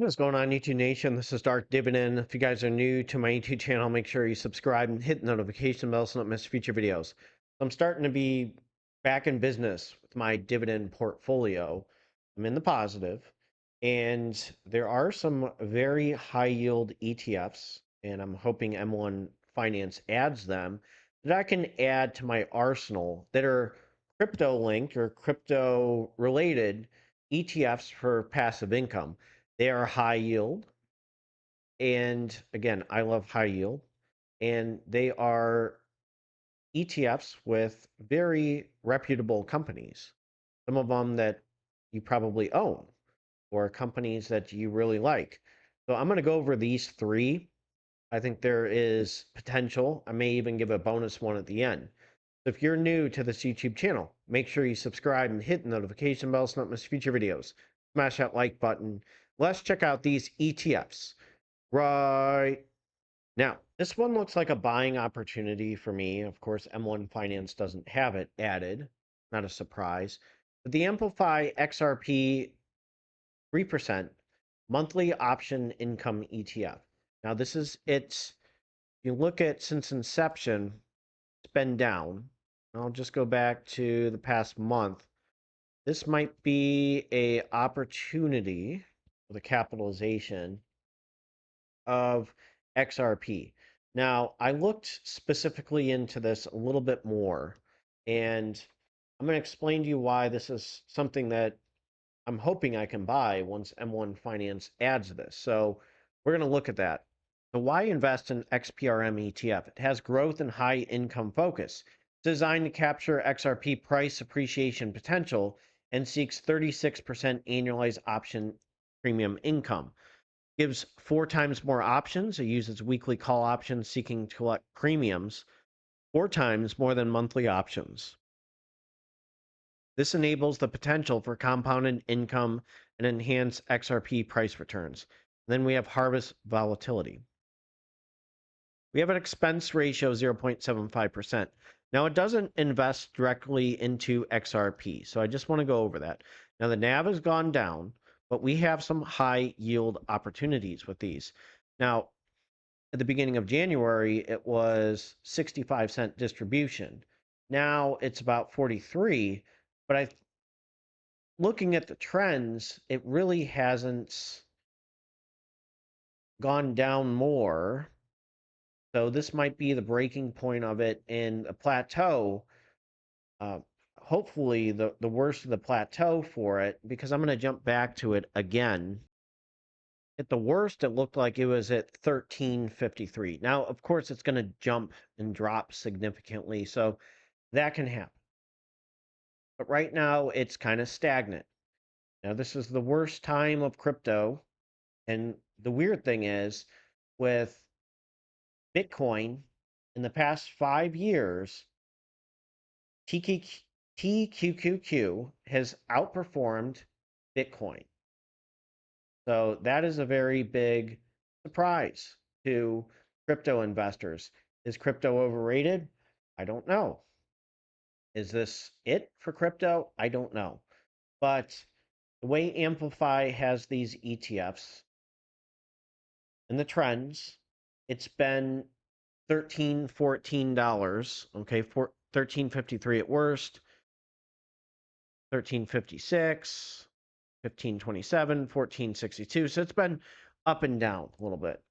What's going on, YouTube Nation? This is Dark Dividend. If you guys are new to my YouTube channel, make sure you subscribe and hit the notification bell so you don't miss future videos. I'm starting to be back in business with my dividend portfolio. I'm in the positive, and there are some very high yield ETFs, and I'm hoping M1 Finance adds them that I can add to my arsenal that are crypto linked or crypto related ETFs for passive income. They are high yield. And again, I love high yield. And they are ETFs with very reputable companies. Some of them that you probably own or companies that you really like. So I'm going to go over these three. I think there is potential. I may even give a bonus one at the end. So if you're new to this YouTube channel, make sure you subscribe and hit the notification bell so you don't miss future videos. Smash that like button. Let's check out these ETFs. Right now, this one looks like a buying opportunity for me. Of course, M1 Finance doesn't have it added. Not a surprise. But the Amplify XRP 3% monthly option income ETF. Now, this is its, you look at since inception, it's been down. I'll just go back to the past month. This might be a opportunity for the capitalization of XRP. Now, I looked specifically into this a little bit more, and I'm going to explain to you why this is something that I'm hoping I can buy once M1 Finance adds this. So we're going to look at that. So why invest in XPRM ETF? It has growth and high income focus, designed to capture XRP price appreciation potential, and seeks 36% annualized option premium income. Gives 4 times more options. It uses weekly call options seeking to collect premiums 4 times more than monthly options. This enables the potential for compounded income and enhanced XRP price returns. And then we have harvest volatility. We have an expense ratio of 0.75%. Now, it doesn't invest directly into XRP, so I just want to go over that. Now, the NAV has gone down, but we have some high yield opportunities with these. Now, at the beginning of January, it was 65-cent distribution. Now it's about 43, but looking at the trends, it really hasn't gone down more. So this might be the breaking point of it in a plateau. Uh, Hopefully the worst of the plateau for it, because I'm going to jump back to it again. At the worst, it looked like it was at 1353. Now, of course, it's going to jump and drop significantly, so that can happen. But right now, it's kind of stagnant. Now, this is the worst time of crypto. And the weird thing is, with Bitcoin, in the past 5 years, TQQQ has outperformed Bitcoin. So that is a very big surprise to crypto investors. Is crypto overrated? I don't know. Is this it for crypto? I don't know. But the way Amplify has these ETFs and the trends, it's been $13, $14, okay, for 13.53 at worst, 13.56, 15.27, 14.62. So it's been up and down a little bit.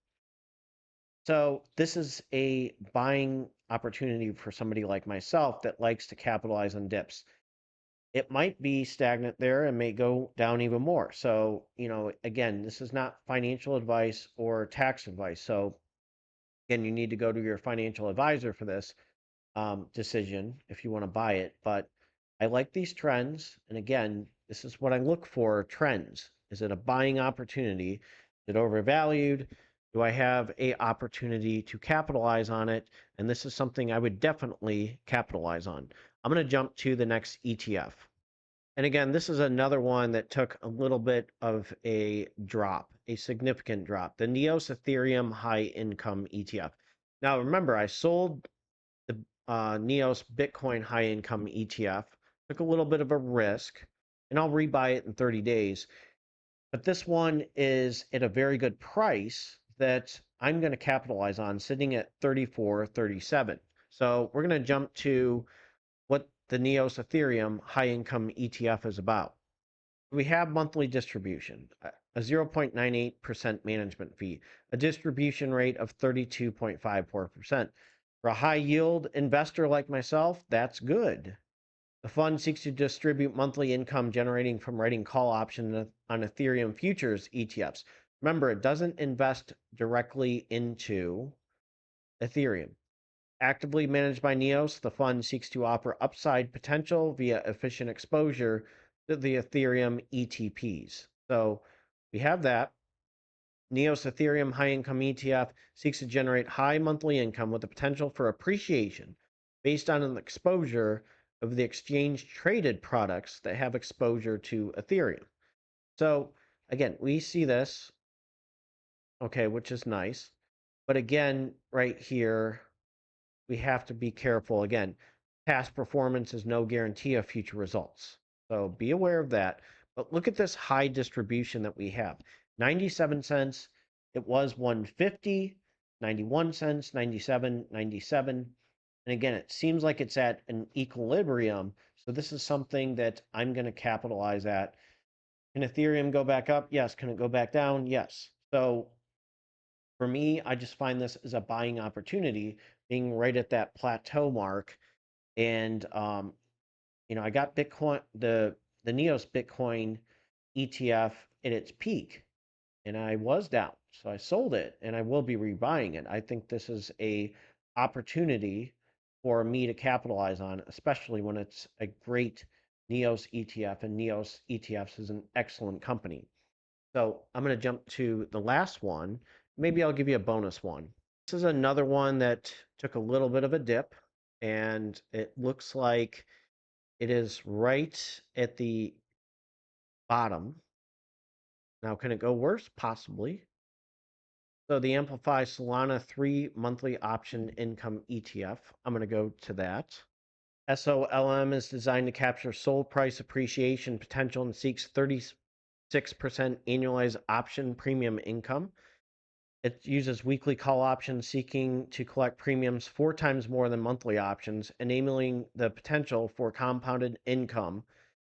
So this is a buying opportunity for somebody like myself that likes to capitalize on dips. It might be stagnant there and may go down even more. So, again, this is not financial advice or tax advice. So, again, you need to go to your financial advisor for this decision if you want to buy it. But I like these trends. And again, this is what I look for, trends. Is it a buying opportunity? Is it overvalued? Do I have a opportunity to capitalize on it? And this is something I would definitely capitalize on. I'm going to jump to the next ETF. And again, this is another one that took a little bit of a drop, a significant drop. The Neos Ethereum High Income ETF. Now, remember, I sold the Neos Bitcoin High Income ETF, took a little bit of a risk, and I'll rebuy it in 30 days. But this one is at a very good price that I'm going to capitalize on, sitting at 34.37. So we're going to jump to what the Neos Ethereum high income ETF is about. We have monthly distribution, a 0.98% management fee, a distribution rate of 32.54%. For a high yield investor like myself, that's good. The fund seeks to distribute monthly income generating from writing call options on Ethereum futures ETFs. Remember, it doesn't invest directly into Ethereum. Actively managed by Neos, the fund seeks to offer upside potential via efficient exposure to the Ethereum ETPs. So we have that. Neos Ethereum High Income ETF seeks to generate high monthly income with the potential for appreciation based on an exposure of the exchange traded products that have exposure to Ethereum. So again, we see this, okay, which is nice. But again, right here, we have to be careful. Again, past performance is no guarantee of future results. So be aware of that. But look at this high distribution that we have. 97 cents, it was 150, 91 cents, 97, 97. And again, it seems like it's at an equilibrium. So this is something that I'm going to capitalize at. Can Ethereum go back up? Yes. Can it go back down? Yes. So for me, I just find this as a buying opportunity, being right at that plateau mark. And I got Bitcoin, the Neos Bitcoin ETF at its peak, and I was down, so I sold it, and I will be rebuying it. I think this is a opportunity for me to capitalize on, especially when it's a great Neos ETF, and Neos ETFs is an excellent company. So I'm going to jump to the last one. Maybe I'll give you a bonus one. This is another one that took a little bit of a dip, and it looks like it is right at the bottom. Now, can it go worse? Possibly. So the Amplify Solana 3 monthly option income ETF. I'm going to go to that. SOLM is designed to capture SOL price appreciation potential and seeks 36% annualized option premium income. It uses weekly call options seeking to collect premiums 4 times more than monthly options, enabling the potential for compounded income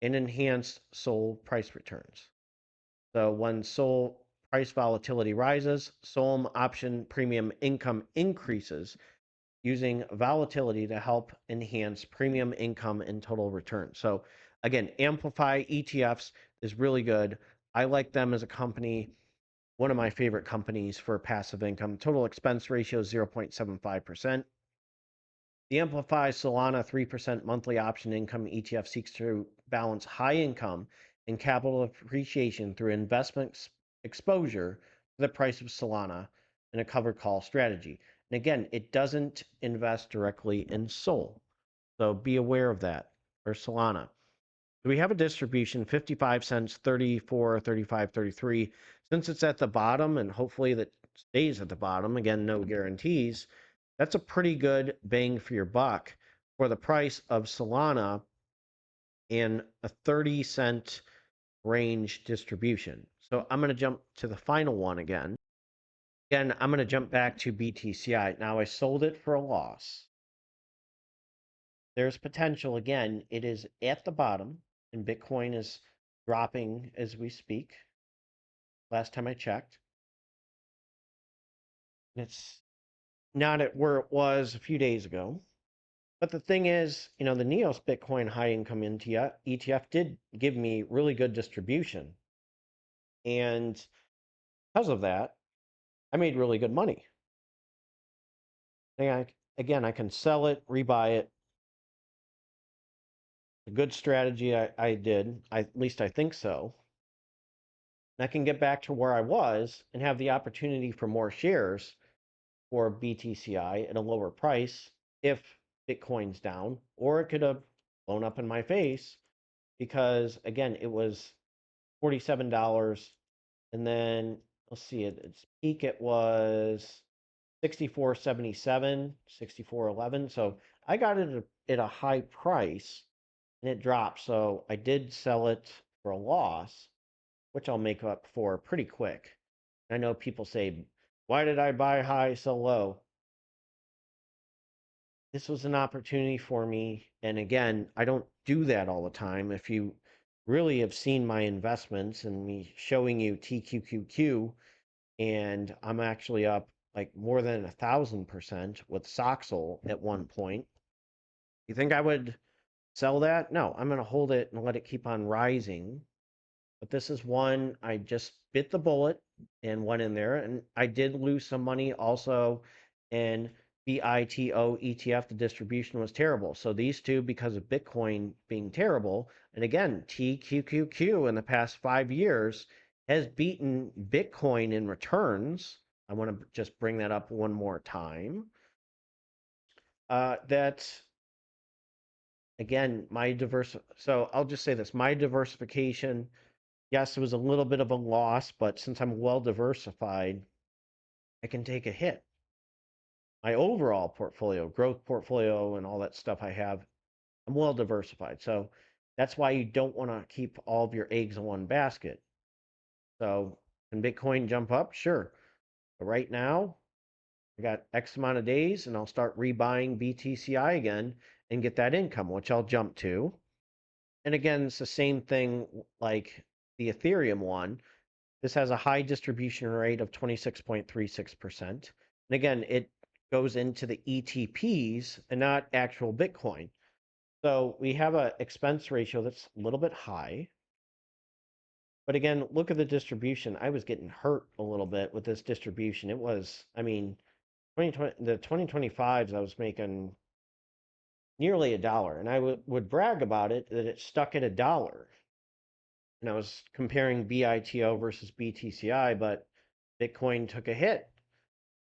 and enhanced SOL price returns. So when SOL price volatility rises, SOL option premium income increases, using volatility to help enhance premium income and total return. So again, Amplify ETFs is really good. I like them as a company. One of my favorite companies for passive income. Total expense ratio is 0.75%. The Amplify Solana 3% monthly option income ETF seeks to balance high income and capital appreciation through investment exposure to the price of Solana in a covered call strategy. And again, it doesn't invest directly in SOL. So be aware of that, or Solana. We have a distribution 55 cents, 34, 35, 33. Since it's at the bottom, and hopefully that stays at the bottom, again, no guarantees, that's a pretty good bang for your buck for the price of Solana in a 30-cent range distribution. So I'm going to jump to the final one again. Again, I'm going to jump back to BTCI. Now I sold it for a loss. There's potential. Again, it is at the bottom, and Bitcoin is dropping as we speak. Last time I checked, and it's not at where it was a few days ago. But the thing is, the Neos Bitcoin High Income ETF did give me really good distribution. And because of that, I made really good money. And again, I can sell it, rebuy it. A good strategy I did. At least I think so. And I can get back to where I was and have the opportunity for more shares for BTCI at a lower price if Bitcoin's down, or it could have blown up in my face because again, it was $47, and then let's see, at its peak it was 64.77, 64.11. So I got it at a high price and it dropped. So I did sell it for a loss. which I'll make up for pretty quick. I know people say, why did I buy high, sell low? This was an opportunity for me. And again, I don't do that all the time. If you really have seen my investments and me showing you TQQQ, and I'm actually up like more than 1,000% with Soxel at one point. You think I would sell that? No, I'm going to hold it and let it keep on rising. But this is one I just bit the bullet and went in there. And I did lose some money also in BITO ETF. The distribution was terrible. So these two, because of Bitcoin being terrible, and again, TQQQ in the past 5 years has beaten Bitcoin in returns. I want to just bring that up one more time. That again, so I'll just say this, my diversification, yes, it was a little bit of a loss, but since I'm well diversified, I can take a hit. My overall portfolio, growth portfolio, and all that stuff I have, I'm well diversified. So that's why you don't want to keep all of your eggs in one basket. So can Bitcoin jump up? Sure. But right now, I got X amount of days and I'll start rebuying BTCI again and get that income, which I'll jump to. And again, it's the same thing like the Ethereum one. This has a high distribution rate of 26.36%. And again, it goes into the ETPs and not actual Bitcoin. So we have an expense ratio that's a little bit high. But again, look at the distribution. I was getting hurt a little bit with this distribution. It was, I mean, 2020, the 2025s, I was making nearly $1. And I would brag about it that it stuck at $1. And I was comparing BITO versus BTCI, but Bitcoin took a hit.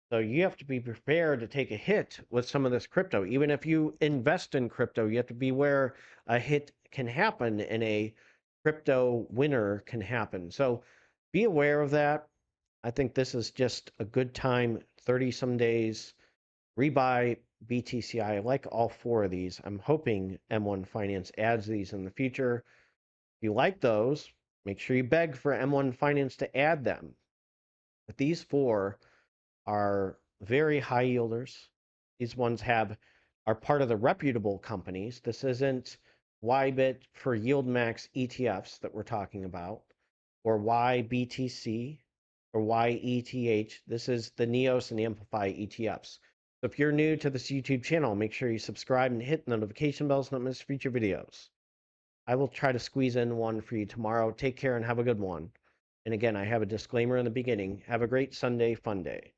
So you have to be prepared to take a hit with some of this crypto. Even if you invest in crypto, you have to be aware a hit can happen and a crypto winner can happen. So be aware of that. I think this is just a good time, 30 some days, rebuy BTCI. I like all four of these. I'm hoping M1 Finance adds these in the future. If you like those, make sure you beg for M1 Finance to add them. But these four are very high yielders. These ones are part of the reputable companies. This isn't YBIT for yield max ETFs that we're talking about, or YBTC or YETH. This is the NEOS and the Amplify ETFs. So if you're new to this YouTube channel, make sure you subscribe and hit the notification bells so not miss future videos. I will try to squeeze in one for you tomorrow. Take care and have a good one. And again, I have a disclaimer in the beginning. Have a great Sunday fun day.